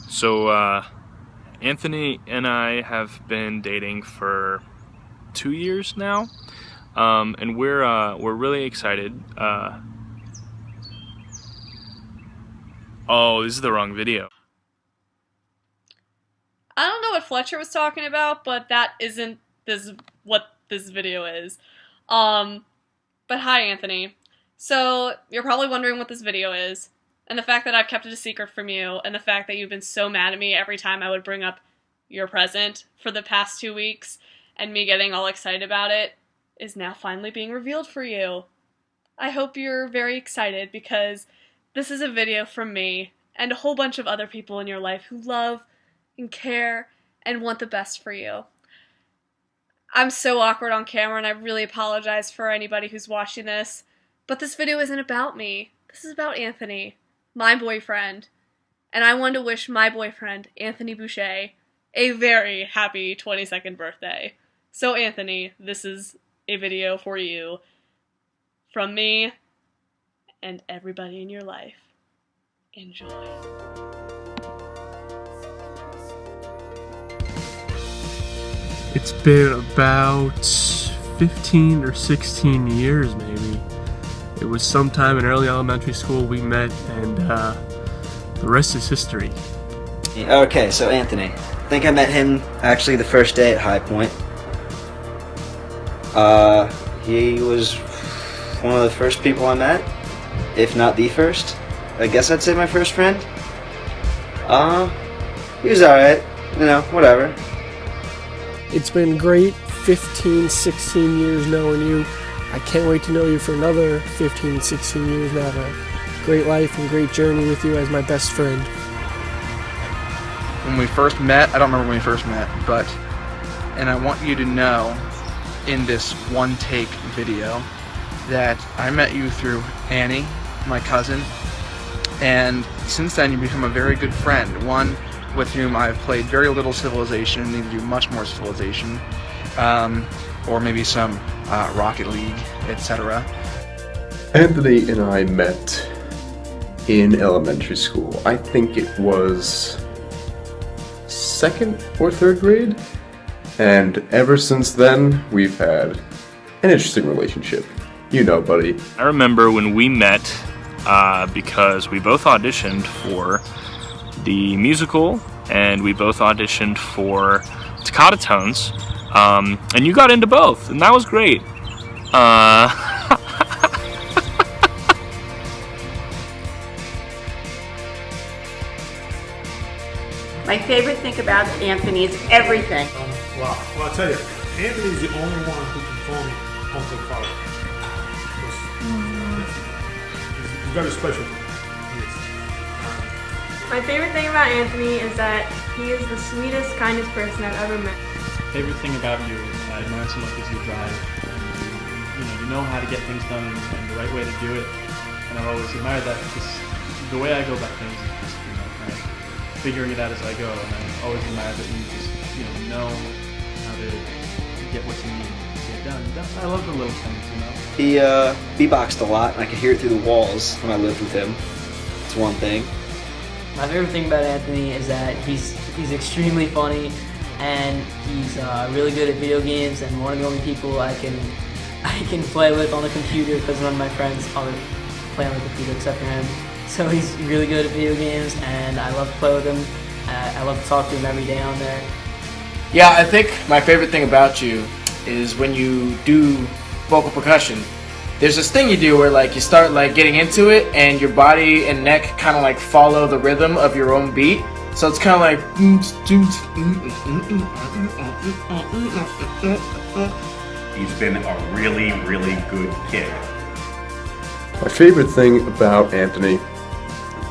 So, Anthony and I have been dating for 2 years now, and we're really excited. Oh, this is the wrong video. I don't know what Fletcher was talking about, but that isn't what this video is. But hi, Anthony. So, you're probably wondering what this video is, and the fact that I've kept it a secret from you, and the fact that you've been so mad at me every time I would bring up your present for the past 2 weeks, and me getting all excited about it, is now finally being revealed for you. I hope you're very excited, because this is a video from me, and a whole bunch of other people in your life who love and care and want the best for you. I'm so awkward on camera, and I really apologize for anybody who's watching this, but this video isn't about me. This is about Anthony, my boyfriend, and I wanted to wish my boyfriend, Anthony Boucher, a very happy 22nd birthday. So Anthony, this is a video for you from me and everybody in your life. Enjoy. It's been about 15 or 16 years, maybe. It was sometime in early elementary school we met, and the rest is history. Okay, so Anthony. I think I met him actually the first day at High Point. He was one of the first people I met, if not the first. I guess I'd say my first friend. He was alright, whatever. It's been great 15, 16 years knowing you. I can't wait to know you for another 15, 16 years and have a great life and great journey with you as my best friend. When we first met, I don't remember when we first met, and I want you to know in this one take video that I met you through Annie, my cousin, and since then you've become a very good friend, one with whom I've played very little Civilization and need to do much more Civilization, or maybe some Rocket League, etc. Anthony and I met in elementary school. I think it was second or third grade, and ever since then we've had an interesting relationship. You know, buddy. I remember when we met because we both auditioned for the musical, and we both auditioned for Toccata Tones, and you got into both, and that was great. My favorite thing about Anthony is everything. Well, I'll tell you, Anthony's the only one who can call me Uncle Father. He's very special. He is. My favorite thing about Anthony is that he is the sweetest, kindest person I've ever met. Favorite thing about you is I admire so much is your drive. You know how to get things done and the right way to do it. And I've always admired that because the way I go about things is just kind of figuring it out as I go. And I always admire that you just know how to get what you need to get done. I love the little things, He beatboxed a lot, and I could hear it through the walls when I lived with him. It's one thing. My favorite thing about Anthony is that he's extremely funny, and he's really good at video games, and one of the only people I can play with on the computer because none of my friends play on the computer except for him. So he's really good at video games, and I love to play with him. I love to talk to him every day on there. Yeah, I think my favorite thing about you is when you do vocal percussion. There's this thing you do where you start getting into it, and your body and neck kind of follow the rhythm of your own beat. So it's kind of like. He's been a really, really good kid. My favorite thing about Anthony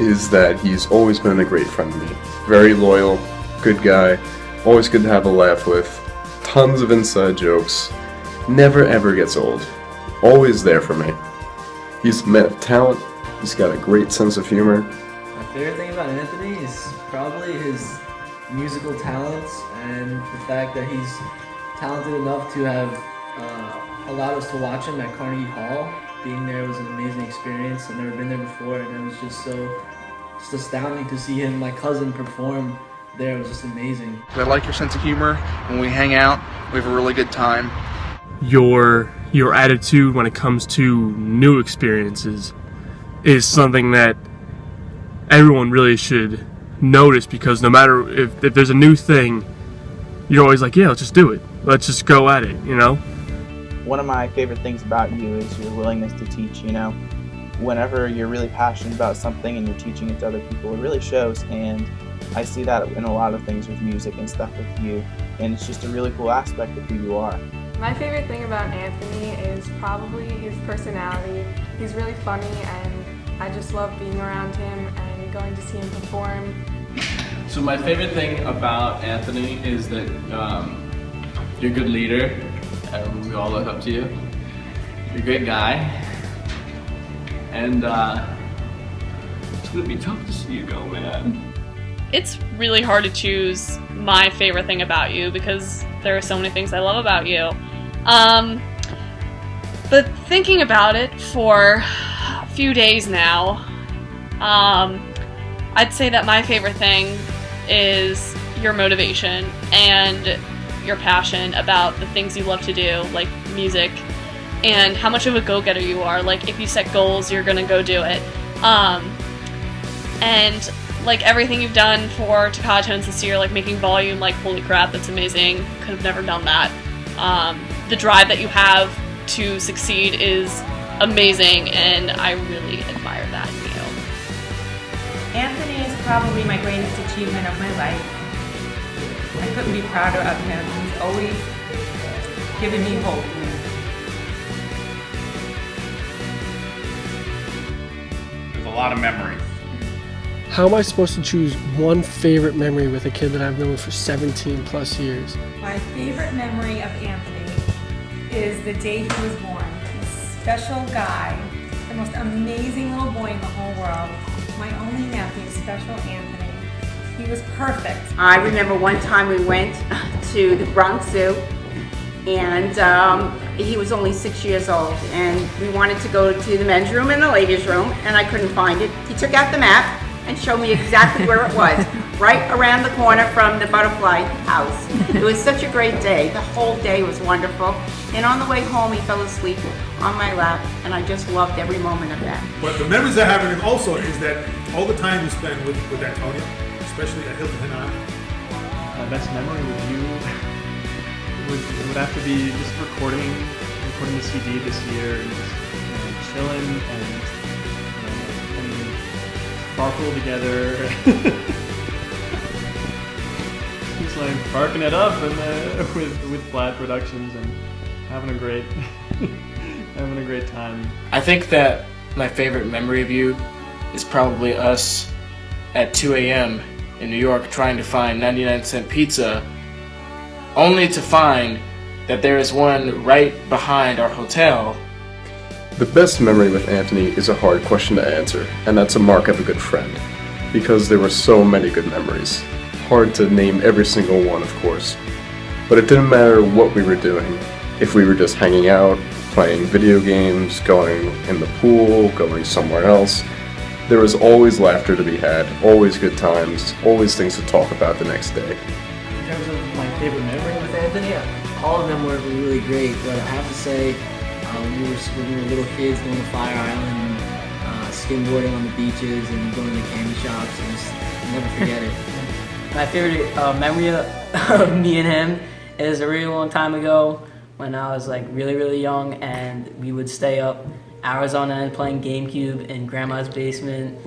is that he's always been a great friend to me. Very loyal, good guy, always good to have a laugh with, tons of inside jokes, never ever gets old, always there for me. He's a man of talent, he's got a great sense of humor. My favorite thing about Anthony is probably his musical talents and the fact that he's talented enough to have allowed us to watch him at Carnegie Hall. Being there was an amazing experience. I've never been there before, and it was just so just astounding to see him, my cousin, perform there. It was just amazing. I like your sense of humor. When we hang out, we have a really good time. Your attitude when it comes to new experiences is something that everyone really should notice, because no matter if there's a new thing, you're always like, yeah, let's just do it. Let's just go at it, you know? One of my favorite things about you is your willingness to teach, you know? Whenever you're really passionate about something and you're teaching it to other people, it really shows, and I see that in a lot of things with music and stuff with you, and it's just a really cool aspect of who you are. My favorite thing about Anthony is probably his personality. He's really funny, and I just love being around him and going to see him perform. So my favorite thing about Anthony is that you're a good leader, and we all look up to you. You're a great guy, and it's gonna be tough to see you go, man. It's really hard to choose my favorite thing about you because there are so many things I love about you. But thinking about it for a few days now, I'd say that my favorite thing is your motivation and your passion about the things you love to do, like music, and how much of a go-getter you are. Like, if you set goals, you're gonna go do it. And like everything you've done for Takatones this year, like making volume, like holy crap, that's amazing. Could have never done that. The drive that you have to succeed is amazing, and I really admire that in you. Anthony is probably my greatest achievement of my life. I couldn't be prouder of him. He's always given me hope. There's a lot of memories. How am I supposed to choose one favorite memory with a kid that I've known for 17 plus years? My favorite memory of Anthony is the day he was born. This special guy, the most amazing little boy in the whole world, my only nephew, special Anthony. He was perfect. I remember one time we went to the Bronx Zoo, and he was only 6 years old, and we wanted to go to the men's room and the ladies' room, and I couldn't find it. He took out the map and showed me exactly where it was, right around the corner from the butterfly house. It was such a great day. The whole day was wonderful. And on the way home, he fell asleep on my lap, and I just loved every moment of that. But the memories I have with him also is that all the time you spend with Antonio, especially at Hilton Head Island. My best memory with you would have to be just recording the CD this year, and just chilling and sparkle together. Just like sparking it up and with Plaid Productions and having a great time. I think that my favorite memory of you is probably us at 2 a.m. in New York trying to find 99-cent pizza, only to find that there is one right behind our hotel. The best memory with Anthony is a hard question to answer, and that's a mark of a good friend, because there were so many good memories. Hard to name every single one, of course, but it didn't matter what we were doing. If we were just hanging out, playing video games, going in the pool, going somewhere else, there was always laughter to be had, always good times, always things to talk about the next day. In terms of my favorite memory with Anthony, all of them were really great, but I have to say, when we were little kids going to Fire Island, skimboarding on the beaches and going to candy shops, and just never forget it. My favorite memory of me and him is a really long time ago when I was like really young, and we would stay up hours on end playing GameCube in Grandma's basement,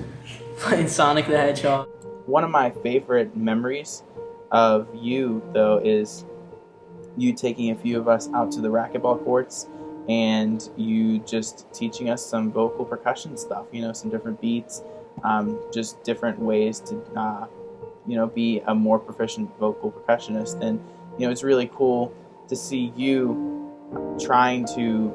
playing Sonic the Hedgehog. One of my favorite memories of you, though, is you taking a few of us out to the racquetball courts and you just teaching us some vocal percussion stuff, you know, some different beats, just different ways to, you know, be a more proficient vocal percussionist. And, you know, it's really cool to see you trying to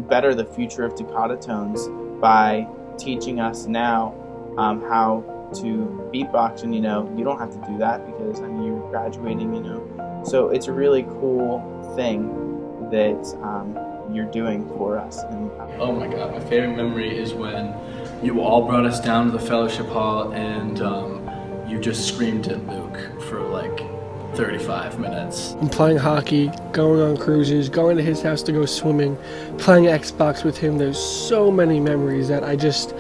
better the future of Takatones by teaching us now how to beatbox. And, you know, you don't have to do that because, I mean, you're graduating, you know. So it's a really cool thing that you're doing for us. And, oh my god, my favorite memory is when you all brought us down to the fellowship hall, and you just screamed at Luke for like 35 minutes. I'm playing hockey, going on cruises, going to his house to go swimming, playing Xbox with him. There's so many memories that I just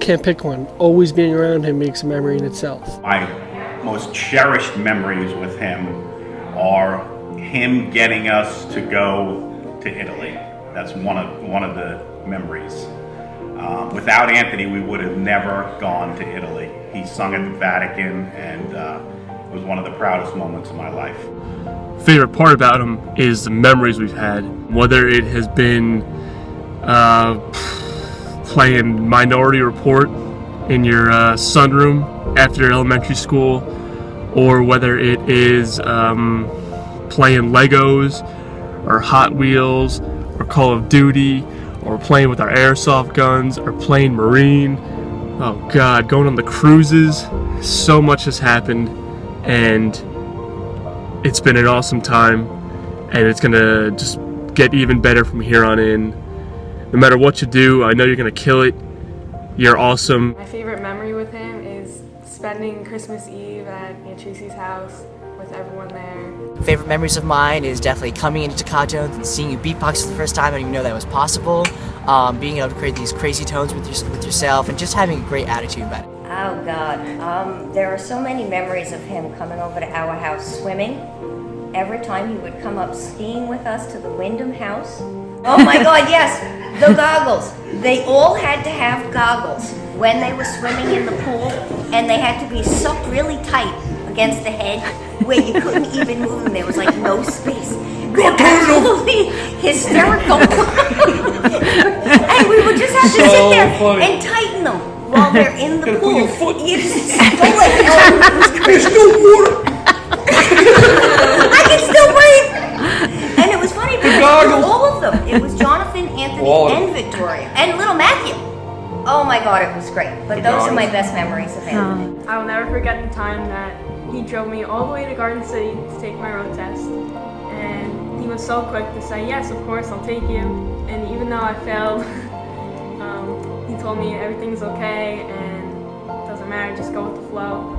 can't pick one. Always being around him makes a memory in itself. My most cherished memories with him are him getting us to go to Italy. That's one of the memories. Without Anthony, we would have never gone to Italy. He sung at the Vatican, and it was one of the proudest moments of my life. Favorite part about him is the memories we've had, whether it has been playing Minority Report in your sunroom after elementary school, or whether it is playing Legos or Hot Wheels or Call of Duty, or playing with our airsoft guns, or playing Marine. Oh God, going on the cruises. So much has happened, and it's been an awesome time, and it's gonna just get even better from here on in. No matter what you do, I know you're gonna kill it. You're awesome. My favorite memory with him is spending Christmas Eve at Aunt Tracy's house with everyone there. Favorite memories of mine is definitely coming into Takato and seeing you beatbox for the first time. I didn't even know that was possible. Being able to create these crazy tones with yourself, and just having a great attitude about it. Oh God, there are so many memories of him coming over to our house swimming. Every time he would come up skiing with us to the Wyndham house. Oh my God, yes, the goggles. They all had to have goggles when they were swimming in the pool, and they had to be sucked really tight against the head where you couldn't even move them. There was like no space. They're absolutely hysterical. And we would just have to sit there and tighten them while they're in the pool. You just There's no water. I can still breathe. And it was funny because all of them. It was Jonathan, Anthony, and Victoria, and little Matthew. Oh my God, it was great. But those are my best memories of Anthony. I will never forget the time that he drove me all the way to Garden City to take my road test. And he was so quick to say, yes, of course, I'll take you. And even though I failed, he told me everything's okay and it doesn't matter, just go with the flow.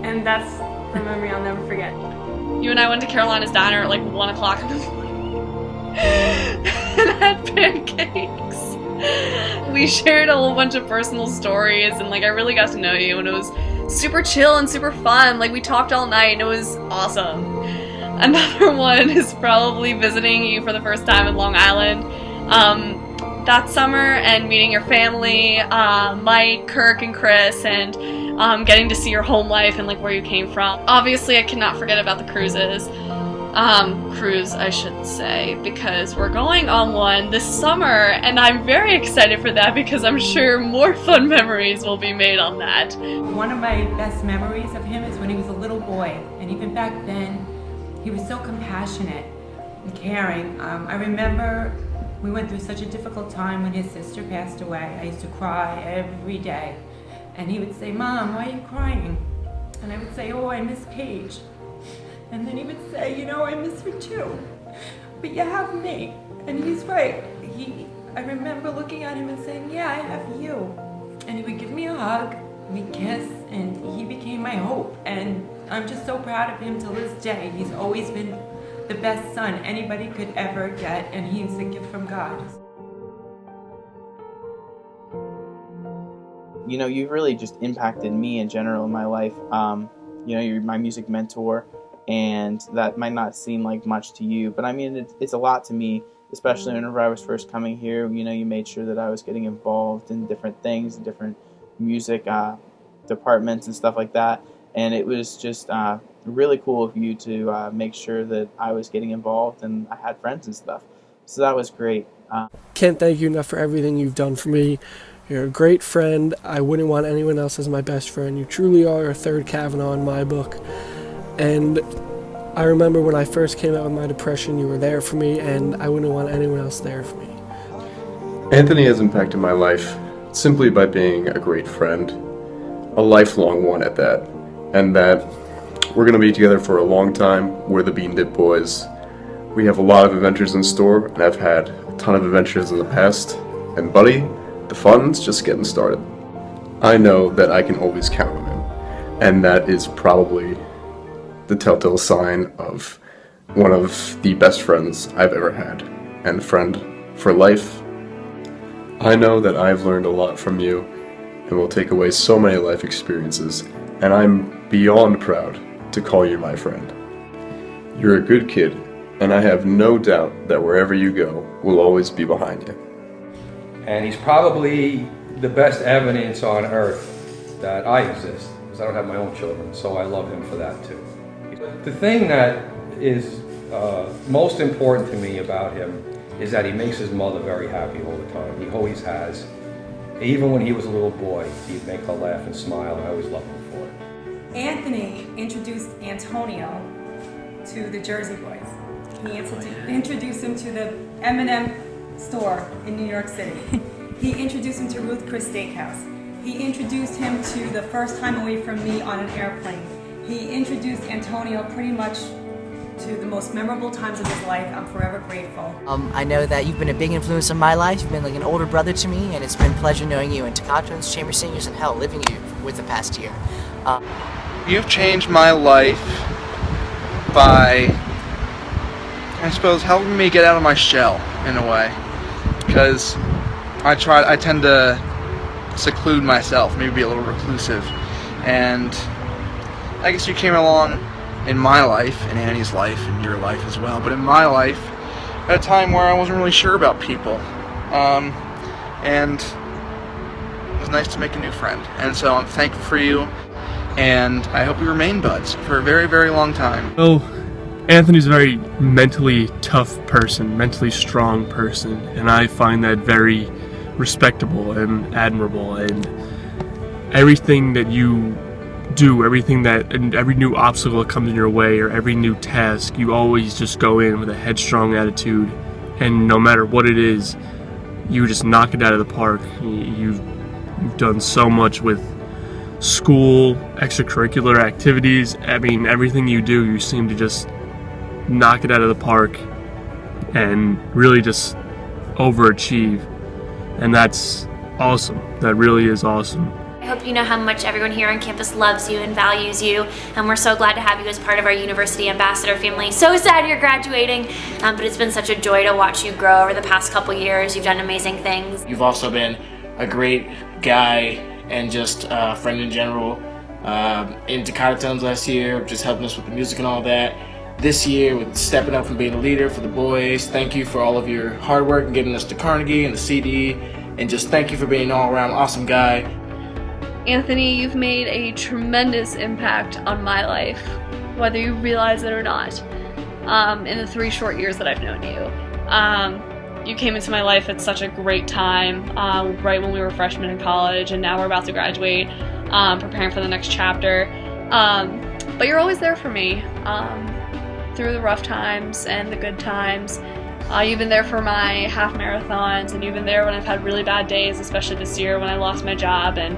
And that's the memory I'll never forget. You and I went to Carolina's Diner at like 1 o'clock in the morning and had pancakes. We shared a whole bunch of personal stories, and like I really got to know you, and it was super chill and super fun. Like we talked all night and it was awesome. Another one is probably visiting you for the first time in Long Island that summer and meeting your family, Mike, Kirk, and Chris, and getting to see your home life and like where you came from. Obviously I cannot forget about the cruises. Cruise, I should say, because we're going on one this summer, and I'm very excited for that because I'm sure more fun memories will be made on that. One of my best memories of him is when he was a little boy, and even back then, he was so compassionate and caring. I remember we went through such a difficult time when his sister passed away. I used to cry every day, and he would say, "Mom, why are you crying?" And I would say, "Oh, I miss Paige." And then he would say, "You know, I miss her too, but you have me." And he's right. I remember looking at him and saying, "Yeah, I have you." And he would give me a hug, we'd kiss, and he became my hope. And I'm just so proud of him till this day. He's always been the best son anybody could ever get, and he's a gift from God. You know, you've really just impacted me in general in my life. You know, you're my music mentor, and that might not seem like much to you, but I mean, it's a lot to me, especially whenever I was first coming here. You know, you made sure that I was getting involved in different things, different music departments and stuff like that, and it was just really cool of you to make sure that I was getting involved and I had friends and stuff, so that was great. Can't thank you enough for everything you've done for me. You're a great friend. I wouldn't want anyone else as my best friend. You truly are a third Kavanaugh in my book. And I remember when I first came out with my depression, you were there for me, and I wouldn't want anyone else there for me. Anthony has impacted my life simply by being a great friend, a lifelong one at that, and that we're going to be together for a long time. We're the Bean Dip Boys. We have a lot of adventures in store, and I've had a ton of adventures in the past. And buddy, the fun's just getting started. I know that I can always count on him, and that is probably the telltale sign of one of the best friends I've ever had, and a friend for life. I know that I've learned a lot from you, and will take away so many life experiences, and I'm beyond proud to call you my friend. You're a good kid, and I have no doubt that wherever you go, we'll always be behind you. And he's probably the best evidence on earth that I exist, because I don't have my own children, so I love him for that too. The thing that is most important to me about him is that he makes his mother very happy all the time. He always has. Even when he was a little boy, he'd make her laugh and smile, and I always loved him for it. Anthony introduced Antonio to the Jersey Boys. He introduced him to the M&M store in New York City. He introduced him to Ruth Chris Steakhouse. He introduced him to the first time away from me on an airplane. He introduced Antonio pretty much to the most memorable times of his life. I'm forever grateful. I know that you've been a big influence in my life. You've been like an older brother to me, and it's been a pleasure knowing you and Toccato's, Chamber Singers, and hell, living you with the past year. You've changed my life by, I suppose, helping me get out of my shell in a way, because I tend to seclude myself, maybe be a little reclusive, and I guess you came along in my life, in Annie's life, in your life as well, but in my life, at a time where I wasn't really sure about people, and it was nice to make a new friend, and so I'm thankful for you, and I hope we remain buds for a very, very long time. Well, Anthony's a very mentally tough person, mentally strong person, and I find that very respectable and admirable, and everything that you do, and every new obstacle that comes in your way, or every new task, you always just go in with a headstrong attitude, and no matter what it is, you just knock it out of the park. You've done so much with school, extracurricular activities. I mean, everything you do, you seem to just knock it out of the park and really just overachieve, and that's awesome. That really is awesome. I hope you know how much everyone here on campus loves you and values you, and we're so glad to have you as part of our university ambassador family. So sad you're graduating, but it's been such a joy to watch you grow over the past couple years. You've done amazing things. You've also been a great guy and just a friend in general. In Toccato's last year, just helping us with the music and all that. This year, with stepping up and being a leader for the boys. Thank you for all of your hard work and getting us to Carnegie and the CD, and just thank you for being an all-around awesome guy. Anthony, you've made a tremendous impact on my life, whether you realize it or not, in the 3 short years that I've known you. You came into my life at such a great time, right when we were freshmen in college, and now we're about to graduate, preparing for the next chapter. But you're always there for me, through the rough times and the good times. You've been there for my half marathons, and you've been there when I've had really bad days, especially this year when I lost my job and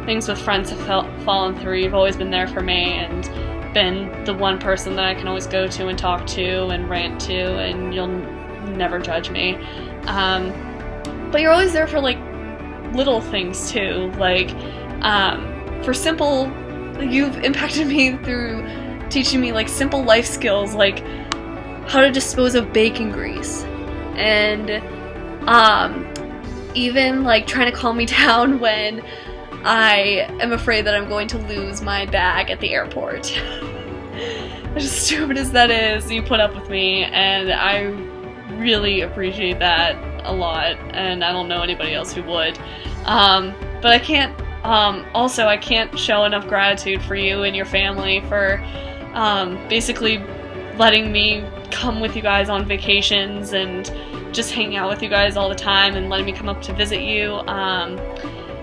things with friends have fallen through. You've always been there for me and been the one person that I can always go to and talk to and rant to, and you'll never judge me. But you're always there for like little things too, like for simple, you've impacted me through teaching me like simple life skills, like how to dispose of bacon grease, and even like trying to calm me down when I am afraid that I'm going to lose my bag at the airport. As stupid as that is, you put up with me, and I really appreciate that a lot, and I don't know anybody else who would. But I can't, I can't show enough gratitude for you and your family for basically letting me come with you guys on vacations and just hang out with you guys all the time, and letting me come up to visit you.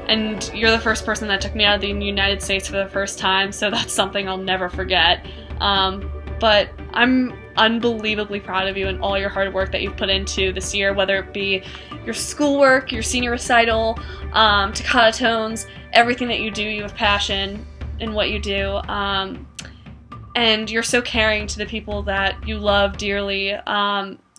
And you're the first person that took me out of the United States for the first time, so that's something I'll never forget. But I'm unbelievably proud of you and all your hard work that you've put into this year, whether it be your schoolwork, your senior recital, Toccato's, everything that you do, you have passion in what you do. And you're so caring to the people that you love dearly.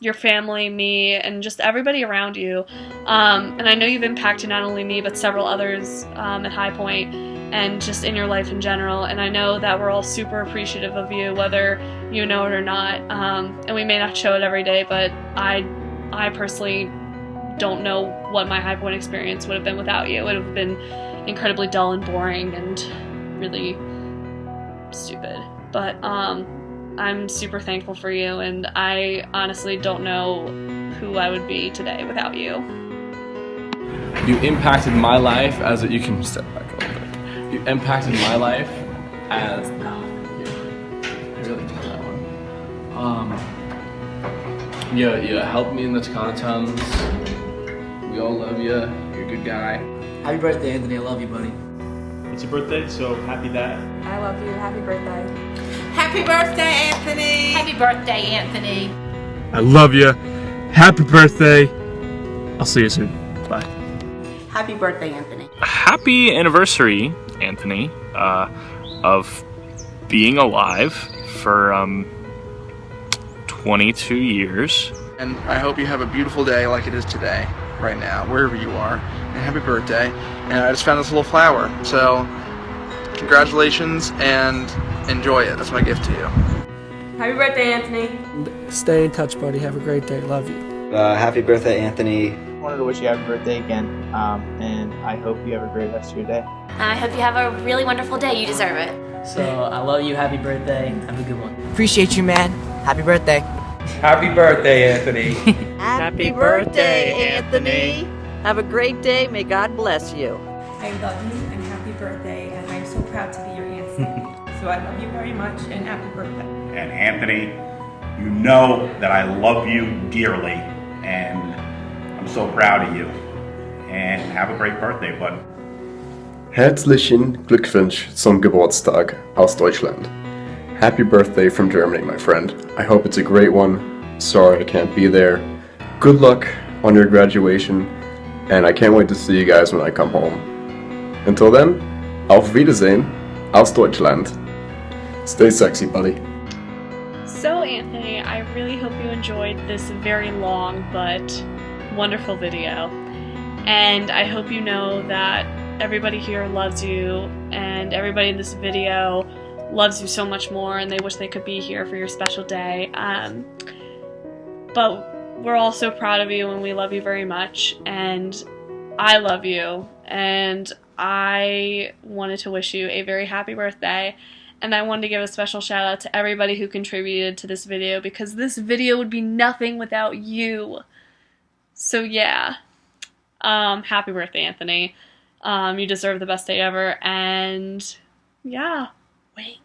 your family, me, and just everybody around you. And I know you've impacted not only me, but several others at High Point and just in your life in general. And I know that we're all super appreciative of you, whether you know it or not. And we may not show it every day, but I personally don't know what my High Point experience would have been without you. It would have been incredibly dull and boring and really stupid. But I'm super thankful for you, and I honestly don't know who I would be today without you. You impacted my life as you can step back a little bit. You impacted my life as I really did that one. You helped me in the Takata Tons. We all love you. You're a good guy. Happy birthday, Anthony. I love you, buddy. It's your birthday, so happy that. I love you. Happy birthday. Happy birthday, Anthony! Happy birthday, Anthony. I love you. Happy birthday. I'll see you soon. Bye. Happy birthday, Anthony. Happy anniversary, Anthony, of being alive for 22 years. And I hope you have a beautiful day like it is today, right now, wherever you are. And happy birthday. And I just found this little flower, so congratulations and enjoy it. That's my gift to you. Happy birthday, Anthony. Stay in touch, buddy. Have a great day. Love you. Happy birthday, Anthony. I wanted to wish you happy birthday again, and I hope you have a great rest of your day. I hope you have a really wonderful day. You deserve it. So I love you. Happy birthday. Have a good one. Appreciate you, man. Happy birthday. Happy birthday, Anthony. Happy birthday, Anthony. Have a great day. May God bless you. I love you and happy birthday, and I'm so proud to be your Aunt Sandy. So I love you very much and happy birthday. And Anthony, you know that I love you dearly, and I'm so proud of you. And have a great birthday, bud. Herzlichen Glückwunsch zum Geburtstag aus Deutschland. Happy birthday from Germany, my friend. I hope it's a great one. Sorry I can't be there. Good luck on your graduation, and I can't wait to see you guys when I come home. Until then, auf Wiedersehen aus Deutschland. Stay sexy, buddy. So, Anthony, I really hope you enjoyed this very long but wonderful video. And I hope you know that everybody here loves you, and everybody in this video loves you so much more, and they wish they could be here for your special day. But we're all so proud of you, and we love you very much, and I love you, and I wanted to wish you a very happy birthday. And I wanted to give a special shout out to everybody who contributed to this video, because this video would be nothing without you. So yeah, happy birthday, Anthony. You deserve the best day ever, and yeah, wait.